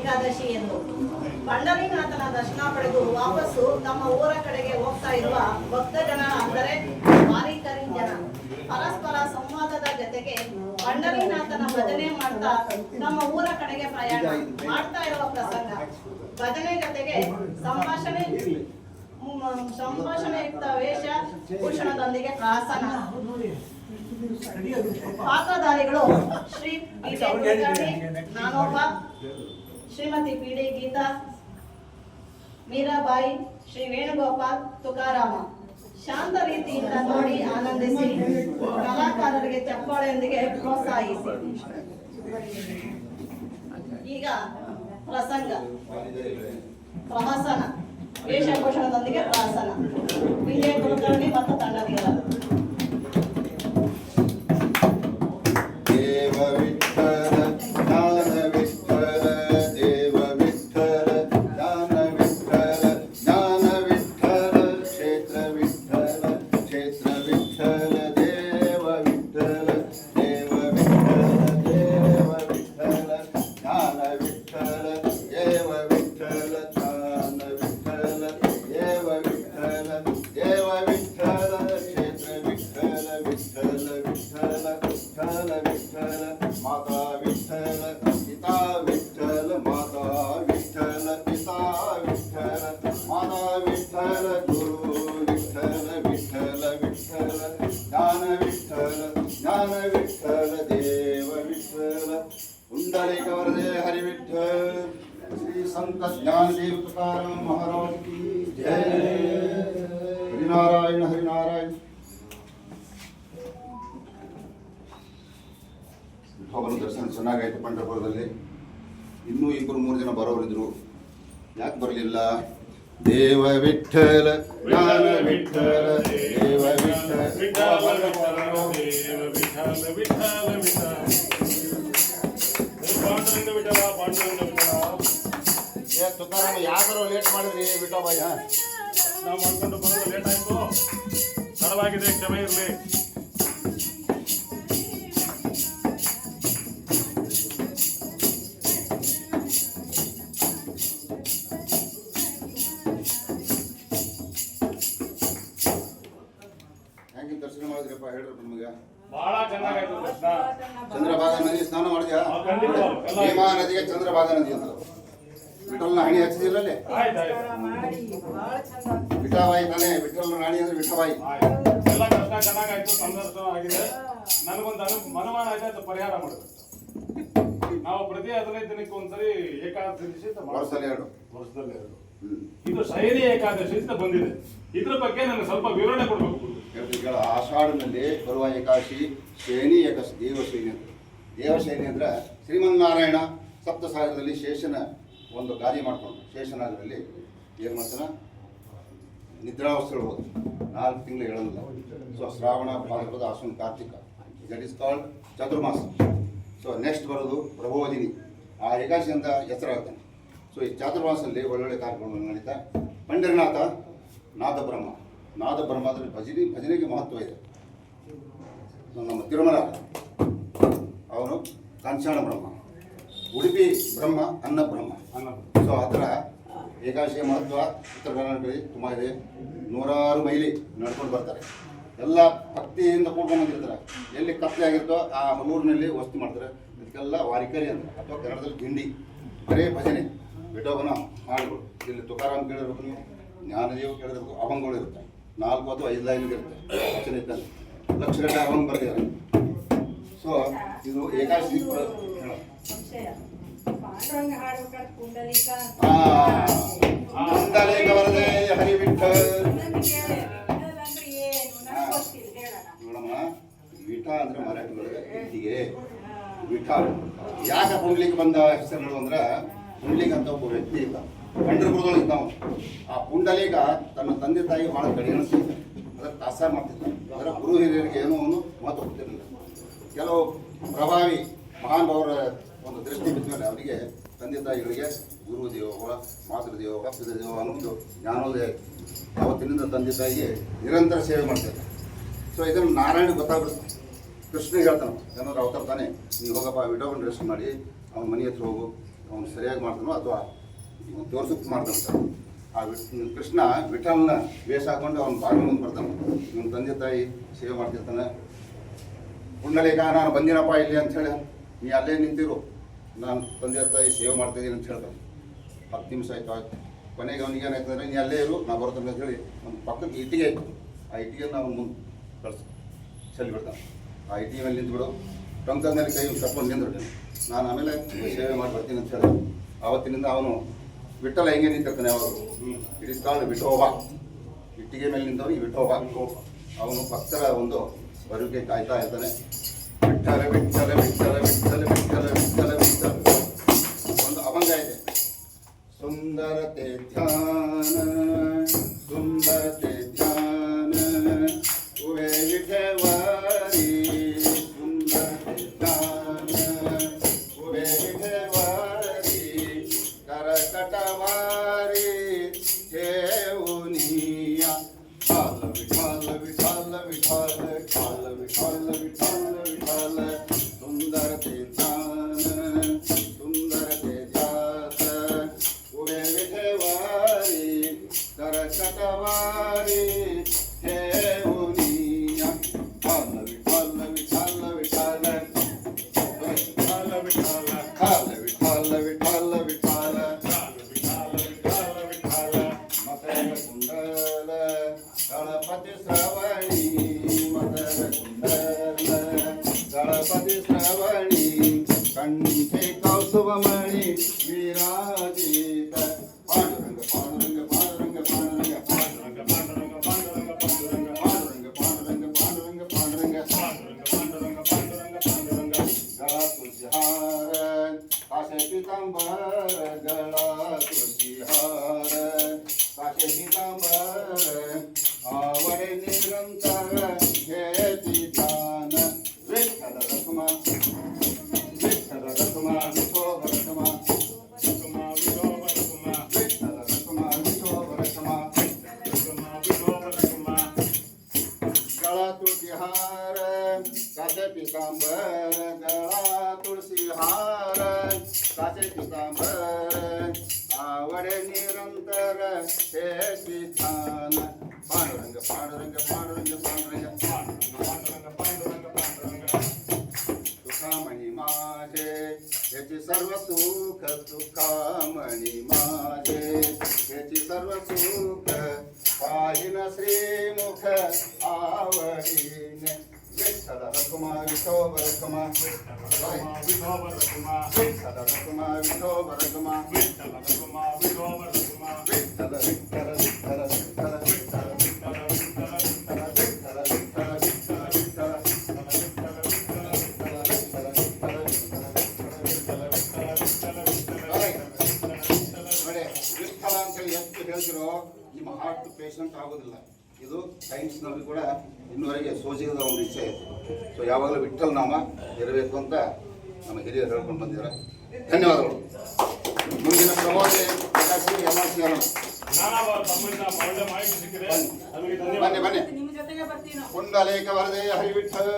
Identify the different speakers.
Speaker 1: ಏಕಾದಶಿ ಎಂದು ಪಂಡರೀನಾಥನ ದರ್ಶನ ಪಡೆದು ವಾಪಸ್ಸು ತಮ್ಮ ಊರ ಕಡೆಗೆ ಹೋಗ್ತಾ ಇರುವ ಭಕ್ತ ಜನ ಅಂದರೆ ವಾರಿಕರಿ ಜನ ಪರಸ್ಪರ ಸಂವಾದದ ಜೊತೆಗೆ ಪಂಡರೀನಾಥನ ಭಜನೆ ಮಾಡ್ತಾ ನಮ್ಮ ಊರ ಕಡೆಗೆ ಪ್ರಯಾಣ ಮಾಡ್ತಾ ಇರುವ ಪ್ರಸಂಗ. ಭಜನೆ ಜೊತೆಗೆ ಸಂಭಾಷಣೆಯುಕ್ತ ವೇಷ ಭೂಷಣದೊಂದಿಗೆ ಪ್ರಾಸನ. ಪಾತ್ರಧಾರಿಗಳು ಶ್ರೀ ನಾನೊಬ್ಬ, ಶ್ರೀಮತಿ ಪಿ.ಡಿ. ಗೀತಾ, ಮೀರಾಬಾಯಿ, ಶ್ರೀ ವೇಣುಗೋಪಾಲ್, ತುಕಾರಾಮ. ಶಾಂತ ರೀತಿಯಿಂದ ನೋಡಿ ಆನಂದಿಸಿ ಕಲಾಕಾರರಿಗೆ ಚಪ್ಪಾಳೆಯೊಂದಿಗೆ ಪ್ರೋತ್ಸಾಹಿಸಿ. ಈಗ ಪ್ರಸಂಗ ಪ್ರಹಸನ ವೇಷಭೂಷಣದೊಂದಿಗೆ ಪ್ರಹಸನ. ವಿಜಯ ಕುಲಕರ್ಣಿ ಮತ್ತು ತಂಡದಿಗಳ ज्ञानदेव तुकाराम महाराज की जय। हरिनारायण हरिनारायण। ದರ್ಶನ ಚೆನ್ನಾಗಾಯ್ತು ಪಂಢರಪುರದಲ್ಲಿ. ಇನ್ನೂ 2-3 ಜನ ಬರೋರಿದ್ರು, ಯಾಕೆ ಬರಲಿಲ್ಲ? ದೇವ ವಿಠಲ ಜ್ಞಾನ ವಿಠಲ ದೇವ ತುಕಾರಾಮ ಯಾವ್ದಾರು ಲೇಟ್ ಮಾಡಿದ್ರಿ ವಿಠೋಬಾಯಿ?
Speaker 2: ನಾವು ಮಾಡ್ಕೊಂಡು ಬರೋದು ಲೇಟ್ ಆಯ್ತು, ತಡವಾಗಿದೆ, ಕ್ಷಮೆ ಇರಲಿ.
Speaker 3: ಹೆಂಗಿನ ದರ್ಶನ ಮಾಡಿದ್ರಪ್ಪ ಹೇಳ್ರಿ ನಮಗೆ?
Speaker 2: ಬಹಳ ಚೆನ್ನಾಗಾಯ್ತು ದರ್ಶನ.
Speaker 3: ಚಂದ್ರಭಾಗಾ ನದಿ ಸ್ನಾನ ಮಾಡಿದ್ಯಾ? ಭೀಮಾ ನದಿಗೆ ಚಂದ್ರಭಾಗಾ ನದಿ ಅಂತ ವಿಠಲ್ನ ಹಣಿ ಹಚ್ಚಿದಿಲ್ಲೇ. ವಿಠಾಬಾಯಿ ತಾನೇ ವಿಠಲ್ನ ರಾಣಿ ಅಂದ್ರೆ ವಿಠಾಬಾಯಿ.
Speaker 2: ಎಲ್ಲ ದರ್ಶನ ಚೆನ್ನಾಗಾಯ್ತು, ಸಂದರ್ಶನ ಆಗಿದೆ. ನನಗೊಂದು ಮನಮಾನ ಆಯ್ತು, ಅದು ಪರಿಹಾರ ಮಾಡೋದು. ನಾವು ಪ್ರತಿ 15 ದಿನಕ್ಕೆ ಒಂದ್ಸರಿ ಏಕಾದಶಿ ವರ್ಷದಲ್ಲಿ 2 ಇದು ಶಯನಿ ಏಕಾದಶಿ ಅಂತ ಬಂದಿದೆ. ಇದ್ರ ಬಗ್ಗೆ ನನಗೆ ಸ್ವಲ್ಪ ವಿವರಣೆ ಕೊಡ್ಬೇಕು.
Speaker 3: ಆಷಾಢನಲ್ಲಿ ಬರುವ ಏಕಾದಶಿ ಶಯನಿ ಏಕಾದಶಿ, ದೇವಶಯನಿ ಅಂತ. ದೇವಶಯನಿ ಅಂದ್ರೆ ಶ್ರೀಮನ್ನಾರಾಯಣ ಸಪ್ತಸಾಗರದಲ್ಲಿ ಶೇಷನ ಒಂದು ಗಾದಿ ಮಾಡ್ಕೊಂಡು ಶೇಷನಾಗರಲ್ಲಿ ಏನು ಮಾಡ್ತಾನೆ, ನಿದ್ರಾವಸ್ಥೆ ಹೋದು 4 ತಿಂಗಳು ಹೇಳೋದಿಲ್ಲ. So Shravana, Bhadrapada, Ashwina, Kartika, that is called Chaturmasa. So next ಬರೋದು ಪ್ರಬೋಧಿನಿ. ಆ ಏಕಾದಶಿ ಅಂತ ಹೆಸರಾಗ್ತಾನೆ. ಸೊ ಈ ಚಾತುರ್ಮಾಸದಲ್ಲಿ ಒಳ್ಳೊಳ್ಳೆ ಕಾರ್ಯಕ್ರಮಗಳು ನಡೀತಾ. ಪಂಢರನಾಥ ನಾದಬ್ರಹ್ಮ. ನಾದಬ್ರಹ್ಮ ಅಂದರೆ ಭಜನೆಗೆ ಮಹತ್ವ ಇದೆ. ನಮ್ಮ ತಿರುಮಲ ಅವನು ಕಾಂಚಾಣ ಬ್ರಹ್ಮ, ಉಡುಪಿ ಬ್ರಹ್ಮ ಅನ್ನಬ್ರಹ್ಮ. ಸೊ ಆ ಥರ ಏಕಾದಶಿಯ ಮಹತ್ವ ಉತ್ತರ ಕರ್ನಾಟಕದಲ್ಲಿ ತುಂಬ ಇದೆ. 100 ಮೈಲಿ ನಡ್ಕೊಂಡು ಬರ್ತಾರೆ, ಎಲ್ಲ ಭಕ್ತಿಯಿಂದ ಕೂಡ್ಕೊಂಡು ಬಂದಿರ್ತಾರೆ. ಎಲ್ಲಿ ಕತ್ಲೆ ಆಗಿರ್ತೋ ಆ ಊರಿನಲ್ಲಿ ವಸ್ತು ಮಾಡ್ತಾರೆ. ಇದಕ್ಕೆಲ್ಲ ವಾರಿಕರಿ ಅಂತ, ಅಥವಾ ಕನ್ನಡದಲ್ಲಿ ಗಿಂಡಿ. ಬರೇ ಭಜನೆ, ವಿಠೋಬನ ಹಾಡುಗಳು. ಇಲ್ಲಿ ತುಕಾರಾಮ್ ಕೇಳಿರ್ಬೇಕು ನೀವು, ಜ್ಞಾನದೇವ್ ಕೇಳಿರ್ಬೇಕು. ಅಭಂಗಗಳು ಇರುತ್ತೆ, 4 ಅಥವಾ 5 ಲೈನ್ ಇರುತ್ತೆ ವಚನ ಇದ್ದಲ್ಲಿ. ಲಕ್ಷಗಟ್ಟಲೆ ಅಭಂಗ ಬರೆದಿದ್ದಾರೆ. ಸೊ ಇದು ಏಕಾದಶಿ ಪುಂಡಲೀಕ ವರದೆ ಹರಿ ವಿಠಲ್. ನೋಡಮ್ಮ, ವಿಠ ಅಂದ್ರೆ ಮರಾಠಿಗಳಿಗೆ ಇಟ್ಟಿಗೆ ವಿಠ. ಯಾಕೆ ಪುಂಡ್ಲಿಂಗ ಬಂದ ಹೆಸರುಗಳು ಅಂದ್ರೆ, ಪುಂಡ್ಲಿಂಗ ಅಂತ ಒಬ್ಬ ವ್ಯಕ್ತಿ ಇದ್ದ ಪಂಢರಪುರದೊಳಗೆ ಇದ್ದಾವ. ಆ ಪುಂಡಲೀಕ ತನ್ನ ತಂದೆ ತಾಯಿ ಬಹಳ ಕಡೆ ಅನಿಸ್ತಿದ್ದ, ಅದರ ತಾಸ ಮಾಡ್ತಿದ್ದ. ಅದರ ಗುರು ಹಿರಿಯರಿಗೆ ಏನೋ ಒಂದು ಮಹತ್ವ ಕೊಡ್ತಿರಲಿಲ್ಲ. ಕೆಲವು ಪ್ರಭಾವಿ ಮಹಾನ್ ಅವರ ಒಂದು ದೃಷ್ಟಿ ಬಿದ್ದ ಮೇಲೆ ಅವರಿಗೆ ತಂದೆ ತಾಯಿಗಳಿಗೆ ಗುರು ದೇವೋಭವ, ಮಾತೃ ದೇವೋಭವ, ಪಿತೃದೇವ ಅನ್ನೋದು ಜ್ಞಾನೋದಯ. ಅವತ್ತಿನಿಂದ ತಂದೆ ತಾಯಿಗೆ ನಿರಂತರ ಸೇವೆ ಮಾಡ್ತಾರೆ. ಸೊ ಇದನ್ನು ನಾರಾಯಣ ಗೊತ್ತಾಗ್ಬಿಡುತ್ತೆ. ಕೃಷ್ಣ ಹೇಳ್ತಾನೆ, ಏನಾದ್ರು ಅವತಾರ ತಾನೆ, ನೀವು ಹೋಗಪ್ಪ ವಿಠೋಬನ ದರ್ಶನ ಮಾಡಿ ಅವನ ಮನೆ ಹತ್ರ ಹೋಗು, ಅವನು ಸರಿಯಾಗಿ ಮಾಡ್ತಾನೋ ಅಥವಾ ತೋರ್ಸಕ್ಕೆ ಮಾಡ್ತಾನೆ ಸರ್. ಆ ಕೃಷ್ಣ ವಿಠಲನ ವೇಷ ಹಾಕೊಂಡು ಅವ್ನು ಬಾಗಿಲು ಮುಂದೆ ಬರ್ತಾನೆ. ಇವನು ತಂದೆ ತಾಯಿ ಸೇವೆ ಮಾಡ್ತಿರ್ತಾನೆ. ಪುಂಡಲೀಕ ನಾನು ಬಂದಿನಪ್ಪ ಇಲ್ಲಿ ಅಂಥೇಳಿ, ನೀ ಅಲ್ಲೇ ನಿಂತಿರು, ನಾನು ತಂದೆ ತಾಯಿ ಸೇವೆ ಮಾಡ್ತಿದ್ದೀನಿ ಅಂತ ಹೇಳ್ತಾನೆ. 10 ನಿಮಿಷ ಆಯ್ತು. ಕೊನೆಗೆ ಅವ್ನಿಗೆ ಏನಾಯ್ತಂದ್ರೆ, ನೀ ಅಲ್ಲೇ ಇರು, ನಾ ಬರ್ತೇನೆ ಅಂತ ಹೇಳಿ ಒಂದು ಪಕ್ಕಕ್ಕೆ ಇಟ್ಟಿಗೆ ಆಯ್ತು. ಆ ಇಟ್ಟಿಗೆ ನಾವು ಮುಂದೆ ಕಳಿಸ್ ಚೆಲ್ಲಿ ಬಿಡ್ತಾನೆ. ಆ ಇಟ್ಟಿಗೆ ಮೇಲೆ ನಿಂತ್ಬಿಡು, ಟೊಂಕದ ಮೇಲೆ ಕೈ ಕಟ್ಕೊಂಡು ನಿಂದ್ರು, ನಾನು ಆಮೇಲೆ ಸೇವೆ ಮಾಡಿ ಬರ್ತೀನಿ ಅಂತ ಹೇಳಿ. ಆವತ್ತಿನಿಂದ ಅವನು ವಿಠಲ ಹೆಂಗೆ ನಿಂತಿರ್ತಾನೆ ಯಾವಾಗ, ಇಟ್ ಇಸ್ ಕಾಲ್ಡ್ ವಿಠೋಬ. ಇಟ್ಟಿಗೆ ಮೇಲೆ ನಿಂತವನಿಗೆ ವಿಠೋಬ. ಅವನು ಭಕ್ತರ ಒಂದು ಬರುವಿಕೆ ಕಾಯ್ತಾ ಇರ್ತಾನೆ. ವಿಠಲ ವಿಠಲ ವಿಠಲ ವಿಠಲ ವಿಠಲ ವಿಠಲ ವಿಠಲ. ಒಂದು ಅಭಂಗ ಇದೆ, ಸುಂದರತೆ ಧ್ಯಾನ ಸುಂದರತೆ ಧ್ಯಾನ ಉವೆ ವಿಠವಾರಿ ಸುಂದರತೆ ಧ್ಯಾನ ಉವೆ ವಿಠವಾರಿ ಕರಕಟವಾರಿ ದೇವುನಿಯ ಕಾಲ ವಿಠಲ ವಿಠಲ ವಿಠಲ ಕಾಲ ವಿಠಲ ವಿಠಲ ವಿಠಲ ಸುಂದರತೆ ಧ್ಯಾನ ಸುಂದರತೆ ಧ್ಯಾಸ ಉವೆ ವಿಠವಾರಿ ಕರಕಟವಾರಿ ದೇವುನಿಯ ಕಾಲ ವಿಠಲ ವಿಠಲ ವಿಠಲ
Speaker 2: ವಿಠಲ ವಿಠಲ
Speaker 3: ಕಾಲ ವಿಠಲ ವಿಠಲ ವಿಠಲ ಮಕರ ಕುಂಡಲ ಗಣಪತಿ ಶ್ರವಣಿ ಮಕರ ಕುಂಡಲ ಗಣಪತಿ ಶ್ರವಣಿ ಕಂಠೆ ಕೌಸ್ತುಭಮಣಿ ವಿರಾಜಿತ ಪಾಂಡುರಂಗ ಪಾಂಡುರಂಗ ಪಾಂಡುರಂಗ ಪಾಂಡುರಂಗ ಪಾಂಡುರಂಗ ಪಾಂಡುರಂಗ ಪಾಂಡುರಂಗ ಪಾಂಡುರಂಗ ಪಾಂಡುರಂಗ ಪಾಂಡುರಂಗ ಗಳಾ ತುಳಸಿಹಾರ ಕಾಶೆ ಪೀತಾಂಬರ ಗಳಾ ತುಳಸಿಹಾರ ಕಾಶೆ ಪೀತಾಂಬರ आवडे निरंतर हेती ध्यान विठ्ठल रखुमा विठ्ठल रखुमा विठोब रखुमा
Speaker 2: रखुमा विठोब रखुमा
Speaker 3: विठ्ठल रखुमा विठोब रखुमा
Speaker 2: विठोब रखुमा
Speaker 3: गळा तुळशीहार काशे पीतांबर गळा तुळशीहार काशे पीतांबर आवडे निरंतर हेती ध्यान पांडुरंग पांडुरंग पांडुरंग पांडुरंग
Speaker 2: पांडुरंग पांडुरंग पांडुरंग
Speaker 3: सुखामणी माझे याची सर्व सुख सुखामणी माझे याची सर्व सुख पाहिन श्रीमुख आवडीने विठ्ठल रखुमा विठोब रखुमा
Speaker 2: विठोब रखुमा
Speaker 3: विठ्ठल रखुमा विठोब रखुमा
Speaker 2: विठ्ठल रखुमा विठोब रखुमा
Speaker 3: विठ्ठल विठ्ठल विठ्ठल विठ्ठल विठ्ठल ಹೇಳ್ತಿರೋ ನಿಮ್ಮ ಹಾರ್ಟ್ ಪೇಷಂಟ್ ಆಗೋದಿಲ್ಲ. ಇದು ಸೈನ್ಸ್ನಲ್ಲಿ ಕೂಡ ಇನ್ನುವರೆಗೆ ಸೋಜಿಗದ ಒಂದು ಇಚ್ಛೆ ಇದೆ. ಸೊ ಯಾವಾಗಲೂ ವಿಠ್ಠಲ್ ನಾಮ ಇರಬೇಕು ಅಂತ ನಮ್ಮ ಹಿರಿಯರು ಹೇಳ್ಕೊಂಡು ಬಂದಿದ್ದಾರೆ. ಧನ್ಯವಾದಗಳು. ಮುಂದಿನ ಪ್ರಮೋದೆ ಎಲ್ಲ ಸಿಗೋಣ.
Speaker 2: ತಮ್ಮಿಂದ ಒಳ್ಳೆ ಮಾಹಿತಿ ಸಿಕ್ಕಿದೆ, ನಮಗೆ ಧನ್ಯವಾದ.
Speaker 3: ಬನ್ನಿ ಬನ್ನಿ.
Speaker 1: ನಿಮ್ಮ ಜೊತೆಗೆ ಬರ್ತೀವಿ ನಾವು.
Speaker 3: ಪುಂಡಲೇಕ ವರದೆ ಹರಿವಿಠಲ್.